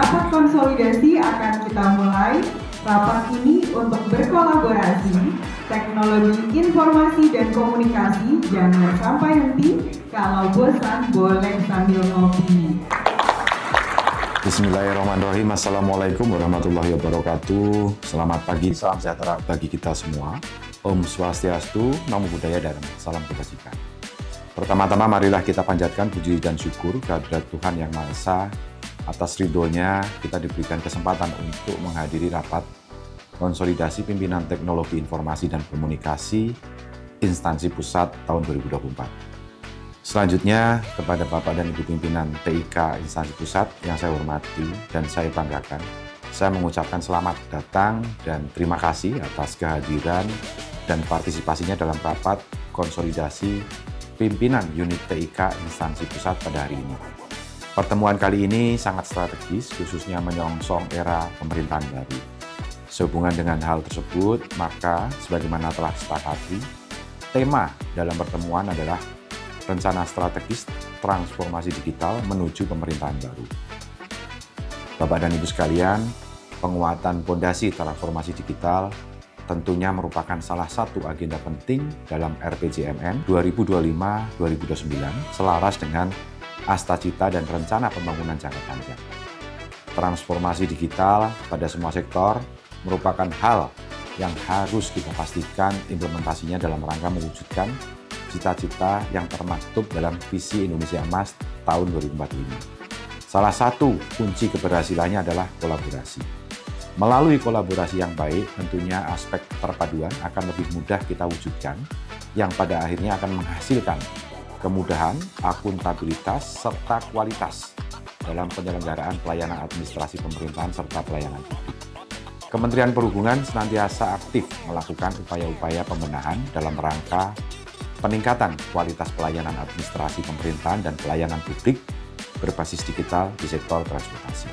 Rapat konsolidasi akan kita mulai. Rapat ini untuk berkolaborasi, teknologi informasi dan komunikasi, jangan sampai henti, kalau bosan boleh sambil ngopi. Bismillahirrahmanirrahim. Assalamualaikum warahmatullahi wabarakatuh. Selamat pagi, salam sejahtera bagi kita semua. Om Swastiastu, Namo Buddhaya Dharma, salam kebajikan. Pertama-tama marilah kita panjatkan puji dan syukur kehadirat Tuhan Yang Maha Esa. Atas ridhonya kita diberikan kesempatan untuk menghadiri rapat konsolidasi pimpinan teknologi informasi dan komunikasi instansi pusat tahun 2024. Selanjutnya kepada Bapak dan Ibu pimpinan TIK instansi pusat yang saya hormati dan saya banggakan, saya mengucapkan selamat datang dan terima kasih atas kehadiran dan partisipasinya dalam rapat konsolidasi pimpinan unit TIK instansi pusat pada hari ini. Pertemuan kali ini sangat strategis, khususnya menyongsong era pemerintahan baru. Sehubungan dengan hal tersebut, maka sebagaimana telah disepakati, tema dalam pertemuan adalah rencana strategis transformasi digital menuju pemerintahan baru. Bapak dan Ibu sekalian, penguatan pondasi transformasi digital tentunya merupakan salah satu agenda penting dalam RPJMN 2025-2029 selaras dengan Astacita dan rencana pembangunan jangka panjang. Transformasi digital pada semua sektor merupakan hal yang harus kita pastikan implementasinya dalam rangka mewujudkan cita-cita yang termaktub dalam visi Indonesia Emas tahun 2045. Salah satu kunci keberhasilannya adalah kolaborasi. Melalui kolaborasi yang baik, tentunya aspek perpaduan akan lebih mudah kita wujudkan, yang pada akhirnya akan menghasilkan kemudahan, akuntabilitas, serta kualitas dalam penyelenggaraan pelayanan administrasi pemerintahan serta pelayanan publik. Kementerian Perhubungan senantiasa aktif melakukan upaya-upaya pembenahan dalam rangka peningkatan kualitas pelayanan administrasi pemerintahan dan pelayanan publik berbasis digital di sektor transportasi.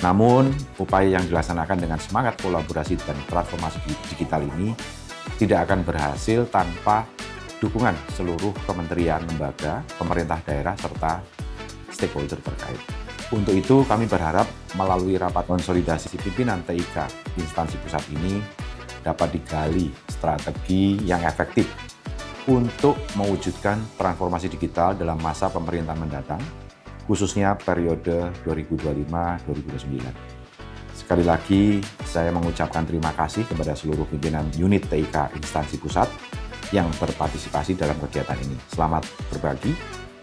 Namun, upaya yang dilaksanakan dengan semangat kolaborasi dan transformasi digital ini tidak akan berhasil tanpa dukungan seluruh kementerian, lembaga, pemerintah daerah, serta stakeholder terkait. Untuk itu, kami berharap melalui rapat konsolidasi pimpinan TIK instansi pusat ini dapat digali strategi yang efektif untuk mewujudkan transformasi digital dalam masa pemerintahan mendatang, khususnya periode 2025-2029. Sekali lagi, saya mengucapkan terima kasih kepada seluruh pimpinan unit TIK instansi pusat yang berpartisipasi dalam kegiatan ini. Selamat berbagi,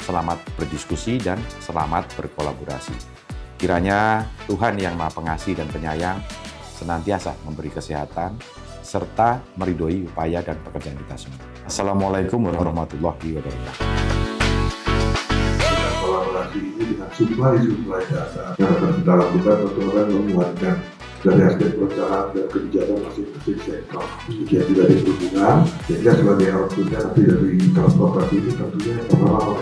selamat berdiskusi, dan selamat berkolaborasi. Kiranya Tuhan Yang Maha Pengasih dan Penyayang senantiasa memberi kesehatan serta meridhoi upaya dan pekerjaan kita semua. Assalamualaikum warahmatullahi wabarakatuh. Kolaborasi ini dengan supply data yang akan kita lakukan untuk menguatkan dari aspek perencanaan dan kebijakan masing-masing sektor. Demikian juga di perhubungan, sehingga sebagai outputnya nanti dari transportasi ini tentunya yang pertama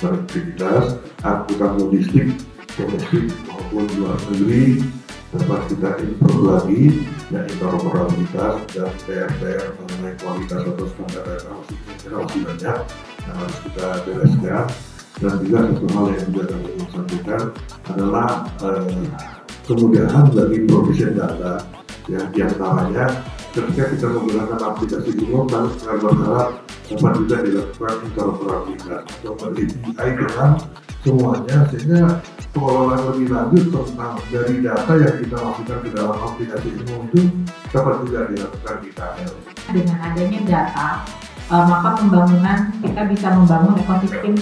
konektivitas, angkutan logistik, domestik maupun luar negeri, dapat kita improve lagi, dan interoperabilitas dan PR mengenai kualitas atau standar data masih banyak yang harus kita bereskan. Dan juga satu hal yang juga kami ingin sampaikan adalah kemudahan bagi providen data yang namanya ketika kita menggunakan aplikasi umum dan berharap dapat juga dilakukan interoperabilitas atau API dengan semuanya, sehingga pengelolaan lebih lanjut tentang dari data yang kita masukkan ke dalam aplikasi umum itu dapat juga dilakukan di KL. Dengan adanya data, maka pembangunan kita bisa membangun ekosistem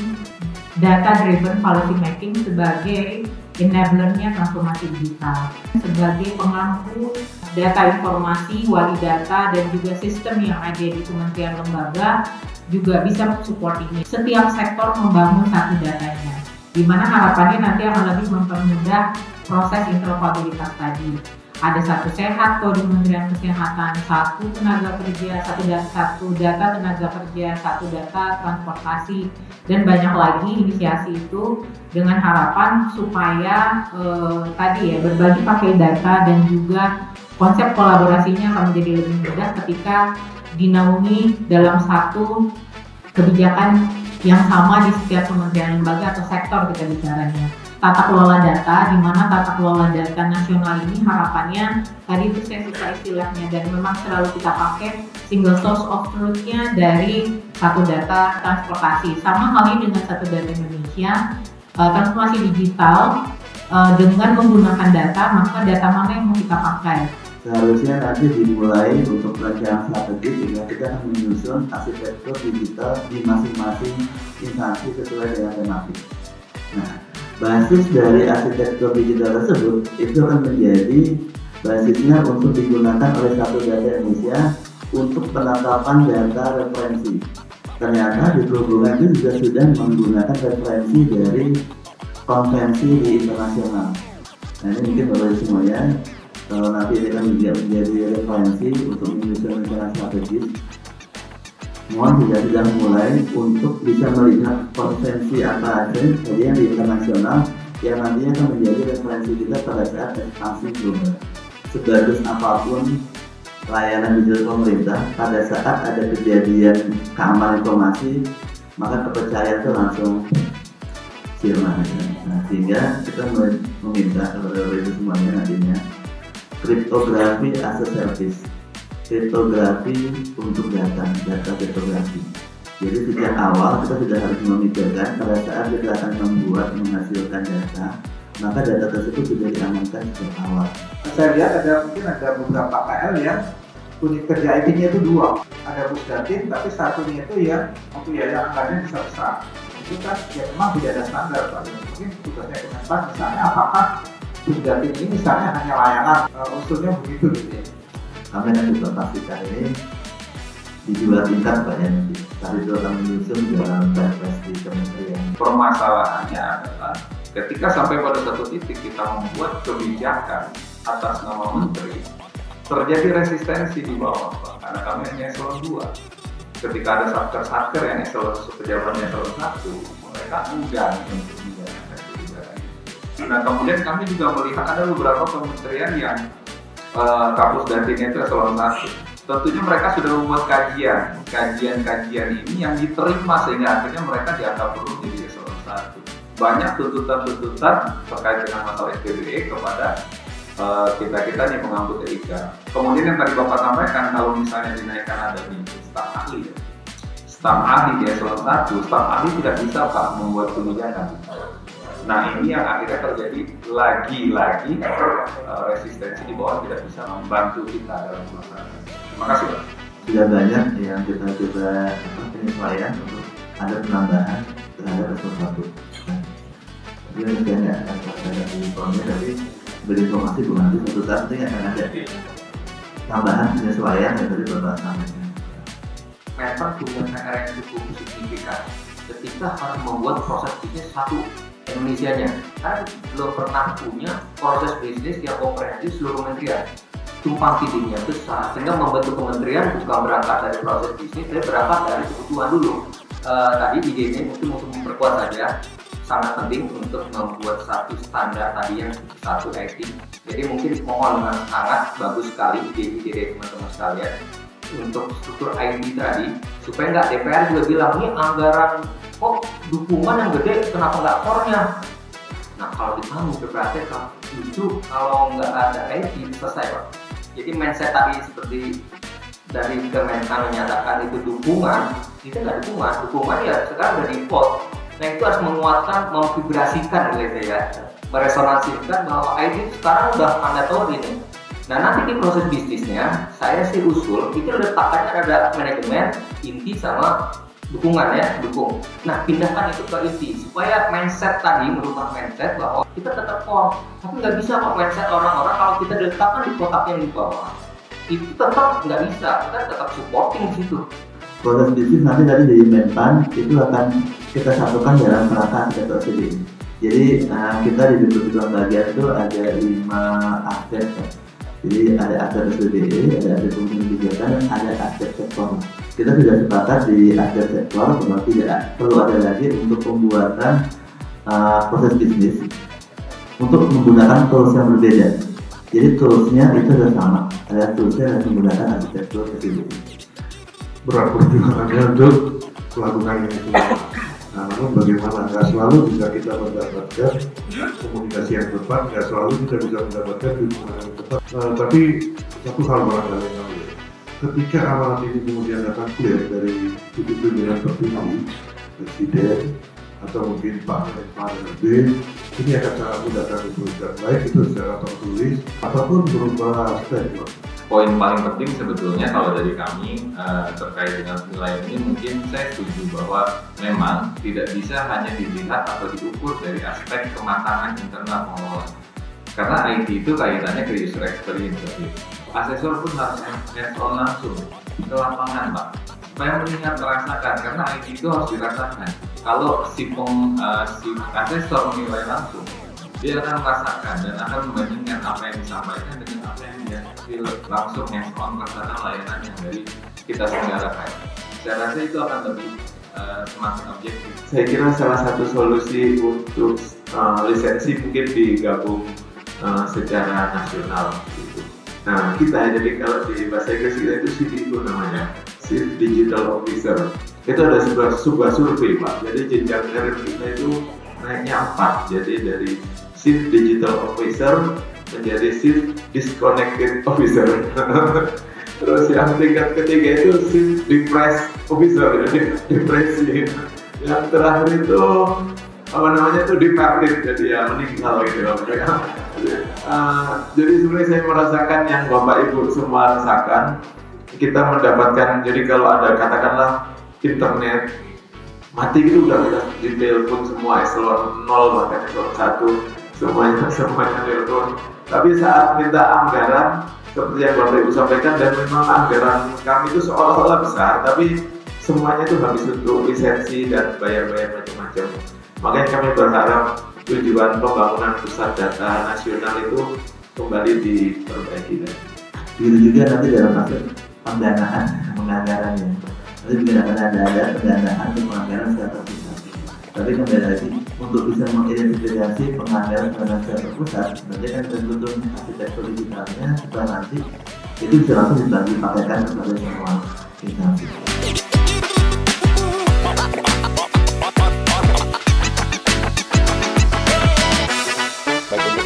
data-driven policy making sebagai enabler-nya transformasi digital, sebagai pemangku data informasi, wali data, dan juga sistem yang ada di kementerian lembaga juga bisa support ini. Setiap sektor membangun satu datanya, di mana harapannya nanti akan lebih mempermudah proses interoperabilitas tadi. Ada satu sehat tuh di Kementerian Kesehatan, satu tenaga kerja, satu data tenaga kerja, satu data transportasi, dan banyak lagi inisiasi itu dengan harapan supaya tadi ya berbagi pakai data dan juga konsep kolaborasinya akan menjadi lebih mudah ketika dinaungi dalam satu kebijakan yang sama di setiap kementerian lembaga atau sektor kita bicaranya. tata kelola data, di mana tata kelola data nasional ini harapannya, tadi itu saya suka istilahnya, dan memang selalu kita pakai single source of truth-nya dari satu data transportasi. Sama halnya dengan satu data Indonesia, transformasi digital dengan menggunakan data, maka data mana yang mau kita pakai? Seharusnya nanti dimulai untuk perencanaan strategis sehingga kita akan menyusun arsitektur digital di masing-masing instansi sesuai dengan tematik. Nah, basis dari arsitektur digital tersebut itu akan menjadi basisnya untuk digunakan oleh satu data Indonesia untuk penetapan data referensi. Ternyata di perhubungan itu juga sudah menggunakan referensi dari konvensi di internasional. Nah, ini mungkin Bapak semuanya, kalau nanti ini akan menjadi referensi untuk menyusun rencana strategis, mohon sudah mulai untuk bisa melihat konvensi apa saja yang di internasional yang nantinya akan menjadi referensi kita pada saat ekspansi global. Sebagus apapun layanan digital pemerintah, pada saat ada kejadian keamanan informasi, maka kepercayaan itu langsung sirna. Nah, sehingga kita meminta kepada Bapak Ibu semuanya nantinya kriptografi as a service, kriptografi untuk data kriptografi. Jadi sejak awal kita sudah harus memikirkan pada saat kita akan menghasilkan data, maka data tersebut sudah diamankan sejak awal. Saya lihat mungkin ada beberapa KL yang unit kerja IT-nya itu dua, ada Pusdatin, tapi satunya itu yang anggarannya besar-besar. Itu kan ya memang tidak ada standar, Pak. Mungkin tugasnya Kemenpan misalnya apakah Pusdatin ini misalnya hanya layanan, unsurnya begitu gitu ya. Kami akan juga pastikan ini di dua tingkat Pak ya, nanti. Tapi itu akan menyusun dalam perpres di kementerian. Permasalahannya adalah ketika sampai pada satu titik kita membuat kebijakan atas nama menteri, terjadi resistensi di bawah Pak, karena kami hanya eselon 2. Ketika ada satker-satker yang pejabatnya eselon 1, mereka enggan untuk menjalankan kebijakan itu. Nah, kemudian kami juga melihat ada beberapa kementerian yang Kapusdatinnya itu eselon 1. Tentunya mereka sudah membuat kajian ini yang diterima sehingga akhirnya mereka dianggap perlu di eselon 1. Banyak tuntutan-tuntutan terkait dengan masalah SPBE kepada kita yang mengambil TIK. Kemudian yang tadi Bapak sampaikan, kalau misalnya dinaikkan ada di staf ahli, staf ahli di eselon 1, staf ahli tidak bisa Pak membuat kebijakan. Nah, ini yang akhirnya terjadi lagi-lagi resistensi di bawah tidak bisa membantu kita dalam masalah. Terima kasih Pak. Sudah banyak yang kita coba penyesuaian untuk ada penambahan terhadap eselon 1. Jadi saya tidak akan ada di formnya, tapi berinformasi bukan nanti suatu saat ini akan ada tambahan penyesuaian yang tadi Bapak sampaikan. Memang punya PR yang cukup signifikan ketika harus membuat proses bisnis satu Indonesianya, kan belum pernah punya proses bisnis yang komprehensif seluruh kementerian. Tumpang tindihnya besar sehingga membentuk kementerian bukan berangkat dari proses bisnis, tapi berangkat dari kebutuhan dulu. Tadi idenya mungkin untuk memperkuat saja, sangat penting untuk membuat satu standar tadi yang satu IT. Jadi mungkin mohon dengan sangat bagus sekali ide-ide teman-teman sekalian untuk struktur IT tadi, supaya nggak DPR juga bilang ini anggaran kok dukungan yang gede, kenapa nggak core-nya? Nah, kalau di kami PPATK justru kalau nggak ada IT selesai Pak. Jadi mindset tadi seperti dari Kemenhan menyatakan itu dukungan, itu nggak dukungan ya sekarang udah default. Nah, itu harus menguatkan, memvibrasikan meresonansikan bahwa IT sekarang udah mandatory nih. Nah, nanti di proses bisnisnya saya sih usul itu letakkannya ada manajemen, inti sama dukungan ya, dukung. Nah, pindahkan itu ke inti supaya mindset tadi merubah mindset bahwa kita tetap core, tapi nggak bisa kok mindset orang-orang kalau kita diletakkan di kotak yang di bawah itu tetap nggak bisa, kita tetap supporting di situ. Proses bisnis nanti tadi di Menpan itu akan kita satukan dalam kerangka arsitektur SPBE. Jadi kita di beberapa bagian itu ada 5 aspek. Jadi ada aspek SPBE, ada aspek fungsi kebijakan, dan ada aspek sektor. Kita sudah sepakat di aspek sektor bahwa tidak perlu ada lagi untuk pembuatan proses bisnis untuk menggunakan tools yang berbeda. Jadi toolsnya itu sudah sama, ada toolsnya yang menggunakan arsitektur SPBE. Berat perjuangannya untuk melakukan ini semua. Nah, namun bagaimana? Nggak selalu bisa kita mendapatkan komunikasi yang tepat, nggak selalu kita bisa mendapatkan dukungan yang tepat. Tapi satu hal barangkali ya. Ketika amanat ini kemudian datang clear dari pimpinan tertinggi, presiden, atau mungkin Pak B, ini akan sangat mudah kami tuliskan, baik itu secara tertulis ataupun berupa statement. Poin paling penting sebetulnya kalau dari kami terkait dengan penilaian ini, mungkin saya setuju bahwa memang tidak bisa hanya dilihat atau diukur dari aspek kematangan internal pengelola. Karena IT itu kaitannya ke user experience. Asesor pun harus hands-on langsung ke lapangan, Pak, supaya melihat, merasakan, karena IT itu harus dirasakan. Kalau si asesor menilai langsung, dia akan merasakan dan akan membandingkan apa yang disampaikan dengan apa yang dia feel langsung hands-on merasakan layanan yang dari kita selenggarakan. Saya rasa itu akan lebih semakin objektif. Saya kira salah satu solusi untuk lisensi mungkin digabung secara nasional gitu. Nah, kita jadi kalau di bahasa Inggris kita itu CDO namanya, Chief Digital Officer. Itu ada sebuah survei, Pak. Jadi jenjang karir kita itu naiknya 4. Jadi dari Chief Digital Officer menjadi Chief Disconnected Officer. Terus yang tingkat ketiga itu Chief Depressed Officer, jadi depresi. Yang terakhir itu apa namanya itu departed, jadi ya meninggal gitu. Jadi sebenarnya saya merasakan yang Bapak Ibu semua rasakan. Kita mendapatkan, jadi kalau ada katakanlah internet mati gitu, udah kita ditelepon semua eselon 0 bahkan eselon 1 semuanya telepon. Tapi saat minta anggaran seperti yang Bapak Ibu sampaikan, dan memang anggaran kami itu seolah-olah besar, tapi semuanya itu habis untuk lisensi dan bayar-bayar macam-macam. Makanya kami berharap tujuan pembangunan pusat data nasional itu kembali diperbaiki. Begitu juga nanti dalam aspek pendanaan penganggarannya. Nanti juga akan ada pendanaan untuk penganggaran secara terpusat. Tapi kembali lagi, untuk bisa mengidentifikasi penganggaran secara terpusat, nanti kan terbentuk arsitektur digitalnya supaya nanti itu bisa langsung dipakaikan kepada semua instansi.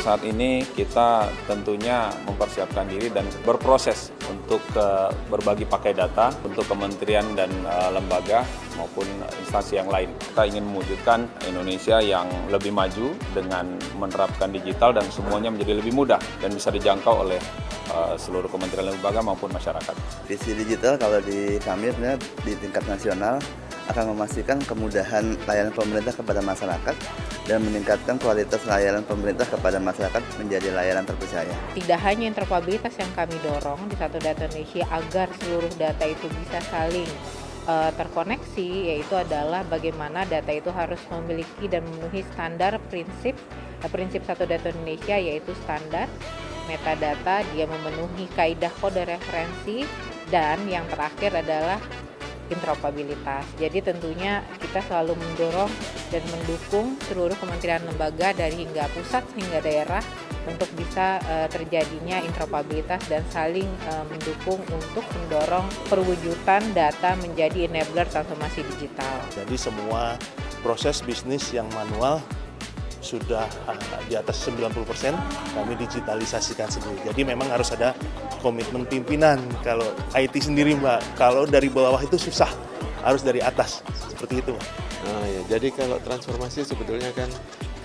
Saat ini kita tentunya mempersiapkan diri dan berproses untuk berbagi pakai data untuk kementerian dan lembaga maupun instansi yang lain. Kita ingin mewujudkan Indonesia yang lebih maju dengan menerapkan digital dan semuanya menjadi lebih mudah dan bisa dijangkau oleh seluruh kementerian lembaga maupun masyarakat. Visi digital kalau di kami sebenarnya di tingkat nasional akan memastikan kemudahan layanan pemerintah kepada masyarakat dan meningkatkan kualitas layanan pemerintah kepada masyarakat menjadi layanan terpercaya. Tidak hanya interoperabilitas yang kami dorong di Satu Data Indonesia agar seluruh data itu bisa saling terkoneksi, yaitu adalah bagaimana data itu harus memiliki dan memenuhi standar prinsip Satu Data Indonesia, yaitu standar metadata, dia memenuhi kaidah kode referensi, dan yang terakhir adalah interoperabilitas. Jadi tentunya kita selalu mendorong dan mendukung seluruh kementerian lembaga dari hingga pusat hingga daerah untuk bisa terjadinya interoperabilitas dan saling mendukung untuk mendorong perwujudan data menjadi enabler transformasi digital. Jadi semua proses bisnis yang manual sudah di atas 90% kami digitalisasikan sendiri. Jadi memang harus ada komitmen pimpinan. Kalau IT sendiri, Mbak, kalau dari bawah itu susah, harus dari atas, seperti itu, Mbak. Nah, ya, jadi kalau transformasi sebetulnya kan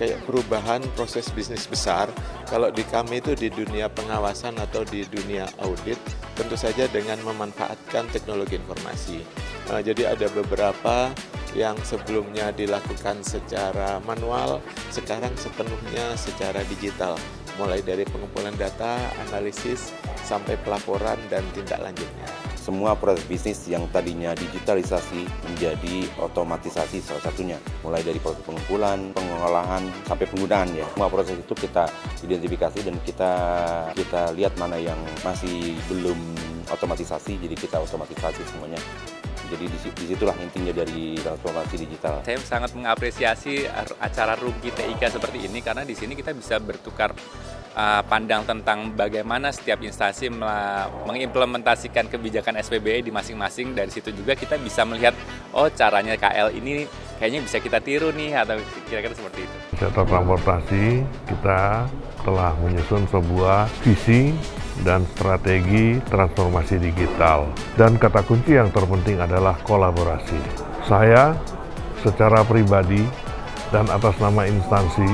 kayak perubahan proses bisnis besar. Kalau di kami itu di dunia pengawasan atau di dunia audit, tentu saja dengan memanfaatkan teknologi informasi. Jadi ada beberapa yang sebelumnya dilakukan secara manual, sekarang sepenuhnya secara digital. Mulai dari pengumpulan data, analisis, sampai pelaporan dan tindak lanjutnya. Semua proses bisnis yang tadinya digitalisasi menjadi otomatisasi salah satunya. Mulai dari proses pengumpulan, pengolahan, sampai penggunaan ya. Semua proses itu kita identifikasi dan kita lihat mana yang masih belum otomatisasi, jadi kita otomatisasi semuanya. Jadi disitulah intinya dari transformasi digital. Saya sangat mengapresiasi acara RUGI TIK seperti ini karena di sini kita bisa bertukar pandang tentang bagaimana setiap instansi mengimplementasikan kebijakan SPBE di masing-masing. Dari situ juga kita bisa melihat, oh caranya KL ini kayaknya bisa kita tiru nih, atau kira-kira seperti itu. Sektor transportasi kita telah menyusun sebuah visi dan strategi transformasi digital. Dan kata kunci yang terpenting adalah kolaborasi. Saya secara pribadi dan atas nama instansi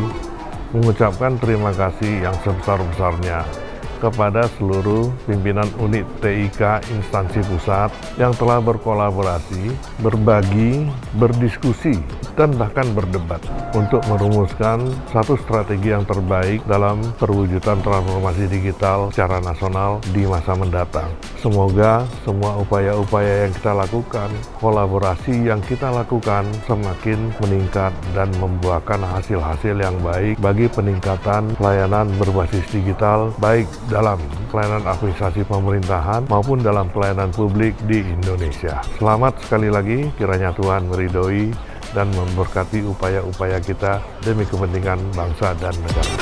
mengucapkan terima kasih yang sebesar-besarnya kepada seluruh pimpinan unit TIK instansi pusat yang telah berkolaborasi, berbagi, berdiskusi, dan bahkan berdebat untuk merumuskan satu strategi yang terbaik dalam perwujudan transformasi digital secara nasional di masa mendatang. Semoga semua upaya-upaya yang kita lakukan, kolaborasi yang kita lakukan semakin meningkat dan membuahkan hasil-hasil yang baik bagi peningkatan pelayanan berbasis digital, baik dalam pelayanan administrasi pemerintahan maupun dalam pelayanan publik di Indonesia. Selamat sekali lagi, kiranya Tuhan meridhoi dan memberkati upaya-upaya kita demi kepentingan bangsa dan negara.